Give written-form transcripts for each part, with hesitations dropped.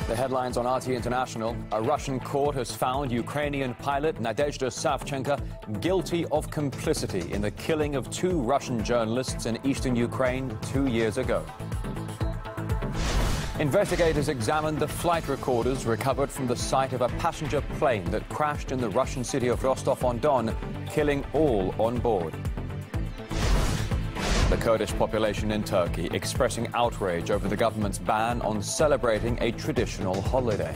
The headlines on RT International. A Russian court has found Ukrainian pilot Nadezhda Savchenko guilty of complicity in the killing of 2 Russian journalists in eastern Ukraine 2 years ago. Investigators examined the flight recorders recovered from the site of a passenger plane that crashed in the Russian city of Rostov-on-Don, killing all on board. The Kurdish population in Turkey expressing outrage over the government's ban on celebrating a traditional holiday.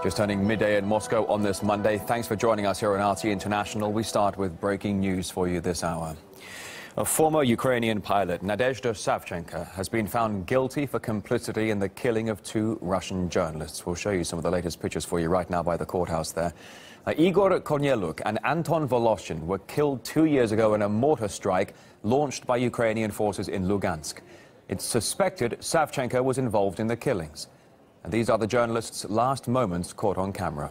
Just turning midday in Moscow on this Monday. Thanks for joining us here on RT International. We start with breaking news for you this hour. A former Ukrainian pilot, Nadezhda Savchenko, has been found guilty for complicity in the killing of 2 Russian journalists. We'll show you some of the latest pictures for you right now by the courthouse there. Igor Korneluk and Anton Voloshin were killed 2 years ago in a mortar strike launched by Ukrainian forces in Lugansk. It's suspected Savchenko was involved in the killings. And these are the journalists' last moments caught on camera.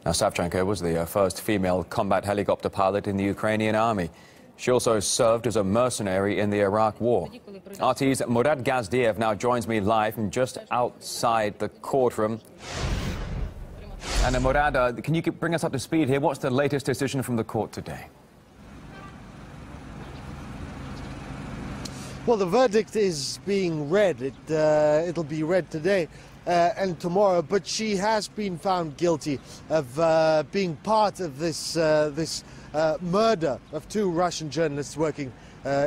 Now, Savchenko was the first female combat helicopter pilot in the Ukrainian army. She also served as a mercenary in the Iraq War. RT's Murad Gazdiev now joins me live from just outside the courtroom. And Murad, can you bring us up to speed here? What's the latest decision from the court today? Well, the verdict is being read. It'll be read today and tomorrow, but she has been found guilty of being part of this murder of 2 Russian journalists working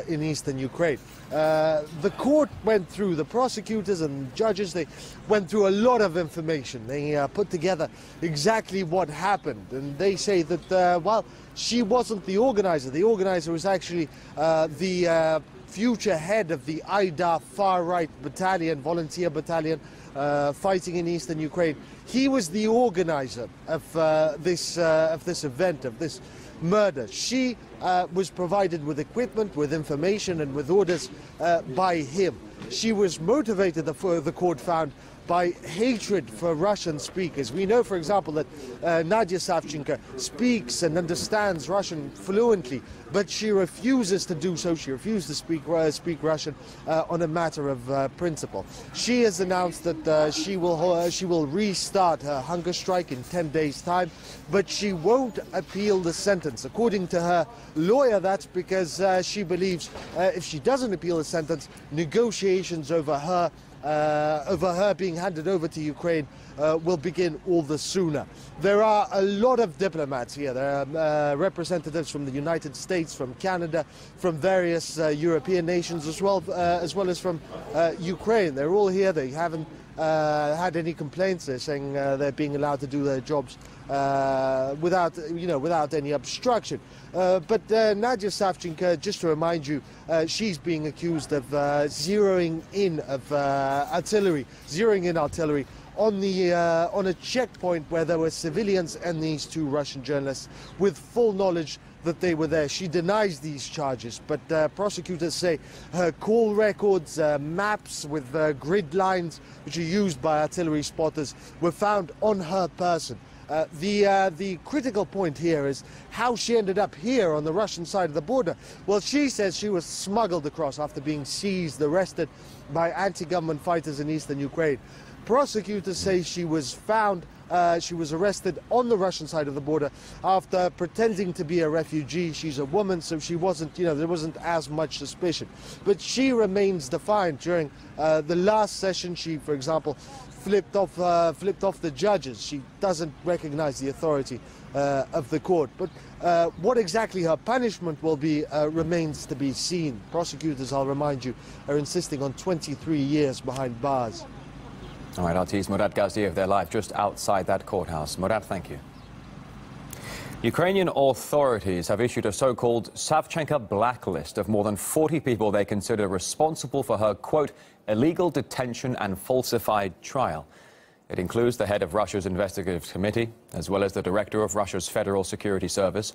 in eastern Ukraine. The court went through, the prosecutors and judges, they went through a lot of information. They put together exactly what happened, and they say that while she wasn't the organizer was actually the future head of the Aidar far-right battalion, volunteer battalion, fighting in eastern Ukraine. He was the organizer of this event, of this murder. She was provided with equipment, with information and with orders by him. She was motivated, the court found, by hatred for Russian speakers. We know, for example, that Nadezhda Savchenko speaks and understands Russian fluently, but she refuses to do so. She refused to speak Russian on a matter of principle. She has announced that she will restart her hunger strike in 10 days' time, but she won't appeal the sentence. According to her lawyer, that's because she believes if she doesn't appeal the sentence, negotiations over her being handed over to Ukraine will begin all the sooner. There are a lot of diplomats here. There are representatives from the United States, from Canada, from various European nations, as well as from Ukraine. They're all here. They haven't had any complaints. They're saying they're being allowed to do their jobs without any obstruction. But Nadezhda Savchenko, just to remind you, she's being accused of zeroing in artillery on a checkpoint where there were civilians and these 2 Russian journalists with full knowledge that they were there. She denies these charges, but prosecutors say her call records, maps with grid lines which are used by artillery spotters were found on her person. The critical point here is how she ended up here on the Russian side of the border. Well, she says she was smuggled across after being seized, arrested by anti-government fighters in eastern Ukraine. Prosecutors say she was found, she was arrested on the Russian side of the border after pretending to be a refugee. She's a woman, so she wasn't, there wasn't as much suspicion. But she remains defiant. During the last session, she, for example, flipped off the judges. She doesn't recognize the authority of the court. But what exactly her punishment will be remains to be seen. Prosecutors, I'll remind you, are insisting on 23 years behind bars. All right, RT's Murad Gazdiev, they're live just outside that courthouse. Murad, thank you. Ukrainian authorities have issued a so-called Savchenko blacklist of more than 40 people they consider responsible for her, quote, illegal detention and falsified trial. It includes the head of Russia's investigative committee, as well as the director of Russia's Federal Security Service.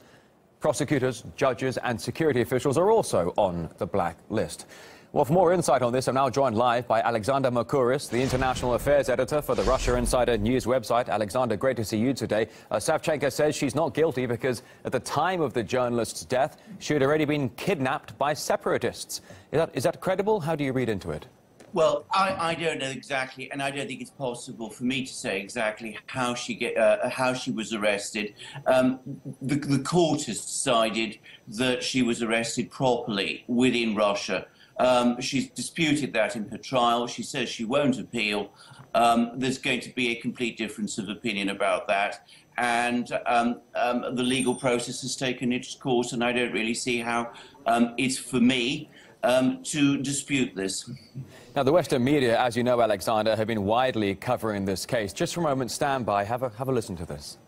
Prosecutors, judges and security officials are also on the black list. Well, for more insight on this, I'm now joined live by Alexander Mercouris, the international affairs editor for the Russia Insider news website. Alexander, great to see you today. Savchenko says she's not guilty because at the time of the journalist's death, she had already been kidnapped by separatists. Is that credible? How do you read into it? Well, I don't know exactly, and I don't think it's possible for me to say exactly how she was arrested. The court has decided that she was arrested properly within Russia. She's disputed that in her trial. She says she won't appeal. There's going to be a complete difference of opinion about that. And the legal process has taken its course, and I don't really see how it's for me to dispute this. Now, the Western media, as you know, Alexander, have been widely covering this case. Just for a moment, stand by. Have a listen to this.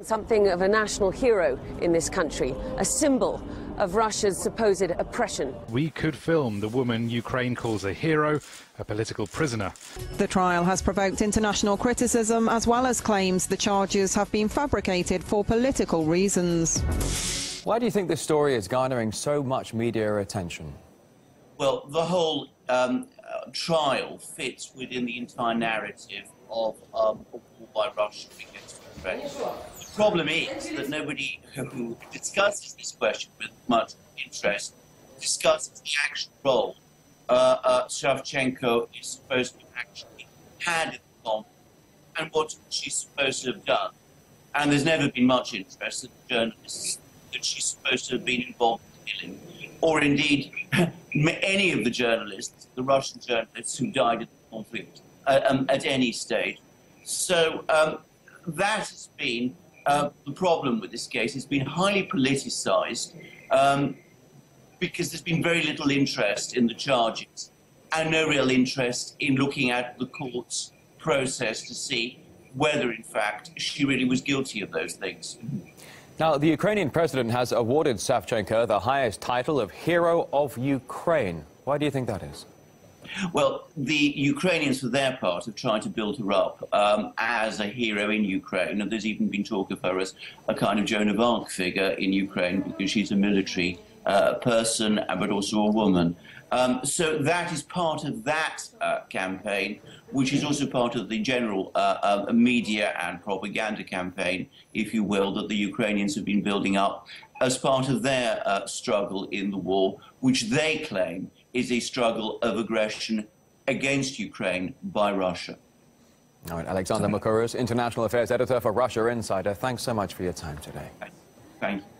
Something of a national hero in this country, a symbol of Russia's supposed oppression. We could film the woman Ukraine calls a hero, a political prisoner. The trial has provoked international criticism as well as claims the charges have been fabricated for political reasons. Why do you think this story is garnering so much media attention? Well, the whole trial fits within the entire narrative of a war by Russia against Ukraine. The problem is that nobody who discusses this question with much interest discusses the actual role Savchenko is supposed to actually had in the conflict and what she's supposed to have done. And there's never been much interest in the journalists that she's supposed to have been involved in killing, or indeed any of the journalists, the Russian journalists who died in the conflict at any stage. So that has been the problem with this case. It's been highly politicized because there's been very little interest in the charges and no real interest in looking at the court's process to see whether, in fact, she really was guilty of those things. Now, the Ukrainian president has awarded Savchenko the highest title of Hero of Ukraine. Why do you think that is? Well, the Ukrainians, for their part, have tried to build her up as a hero in Ukraine. And there's even been talk of her as a kind of Joan of Arc figure in Ukraine because she's a military person, but also a woman. So that is part of that campaign, which is also part of the general media and propaganda campaign, if you will, that the Ukrainians have been building up as part of their struggle in the war, which they claim is a struggle of aggression against Ukraine by Russia. All right, Alexander Mercouris, International Affairs Editor for Russia Insider. Thanks so much for your time today. Thank you.